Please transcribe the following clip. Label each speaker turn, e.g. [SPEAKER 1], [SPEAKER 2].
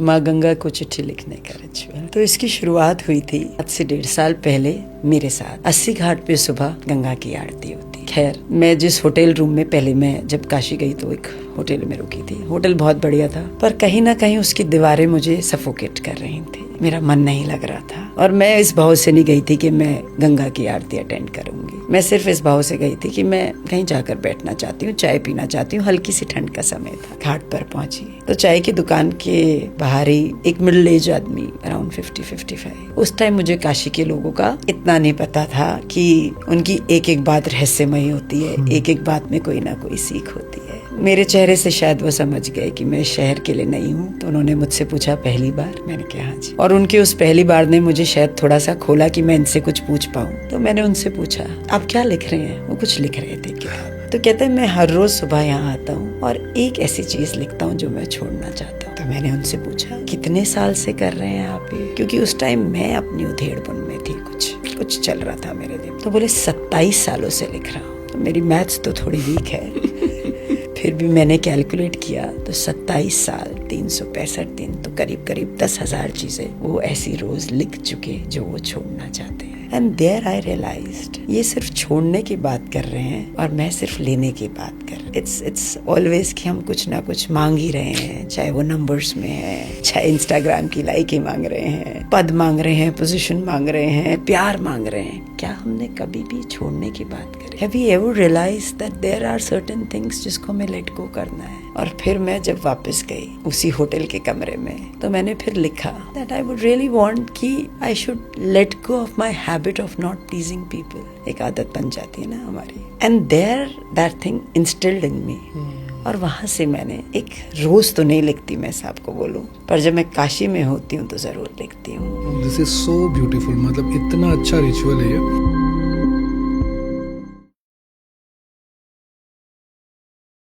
[SPEAKER 1] माँ गंगा को चिट्ठी लिखने का रिचुअल। तो इसकी शुरुआत हुई थी आज से 1.5 साल पहले मेरे साथ। 80 घाट पे सुबह गंगा की आरती होती। खैर, मैं जिस होटल रूम में पहले मैं जब काशी गई तो एक होटल में रुकी थी। होटल बहुत बढ़िया था, पर कहीं ना कहीं उसकी दीवारें मुझे सफोकेट कर रही थी। मेरा मन नहीं लग रहा था और मैं इस भाव से नहीं गई थी कि मैं गंगा की आरती अटेंड करूंगी। मैं सिर्फ इस भाव से गई थी कि मैं कहीं जाकर बैठना चाहती हूँ, चाय पीना चाहती हूँ। हल्की सी ठंड का समय था। घाट पर पहुंची तो चाय की दुकान के बाहर ही एक मिडिल एज आदमी, अराउंड 50-55। उस टाइम मुझे काशी के लोगों का इतना नहीं पता था कि उनकी एक एक बात रहस्यमयी होती है, एक एक बात में कोई ना कोई सीख होती है। मेरे चेहरे से शायद वो समझ गए कि मैं शहर के लिए नहीं हूँ। तो उन्होंने मुझसे पूछा, पहली बार? मैंने कहा हाँ जी। और उनकी उस पहली बार ने मुझे शायद थोड़ा सा खोला कि मैं इनसे कुछ पूछ पाऊँ। तो मैंने उनसे पूछा, आप क्या लिख रहे हैं? वो कुछ लिख रहे थे किताब। तो कहते हैं, मैं हर रोज सुबह यहाँ आता हूँ और एक ऐसी चीज लिखता हूँ जो मैं छोड़ना चाहता हूँ। तो मैंने उनसे पूछा, कितने साल से कर रहे हैं आप ये? क्योंकि उस टाइम मैं अपनी उधेड़बुन में थी, कुछ चल रहा था मेरे दिल। तो बोले 27 सालों से लिख रहा हूँ। तो मेरी मैथ्स तो थोड़ी वीक है फिर भी मैंने कैलकुलेट किया तो 27 साल 365 दिन, तो करीब करीब 10,000 चीजें वो ऐसी रोज लिख चुके जो वो छोड़ना चाहते हैं। एंड देयर आई रियलाइज्ड, ये सिर्फ छोड़ने की बात कर रहे हैं और मैं सिर्फ लेने की बात कर रही हूँ। इट्स ऑलवेज कि हम कुछ ना कुछ मांग ही रहे हैं, चाहे वो नंबर्स में है, चाहे इंस्टाग्राम की लाइक ही मांग रहे हैं, पद मांग रहे हैं, पोजीशन मांग रहे हैं, प्यार मांग रहे हैं। क्या हमने कभी भी छोड़ने की बात करी? Have you ever realized that there are certain things जिसको हमें लेट गो करना है? और फिर मैं जब वापस गई उसी होटल के कमरे में, तो मैंने फिर लिखा that I would really want कि I should let go of my habit of not pleasing people। एक आदत बन जाती है ना हमारी। And there that thing instilled in me। और वहां से मैंने एक रोज तो नहीं लिखती, मैं सबको बोलूं, पर जब मैं काशी में होती हूँ तो जरूर लिखती हूँ।
[SPEAKER 2] This is so beautiful. मतलब इतना अच्छा रिचुअल है ये।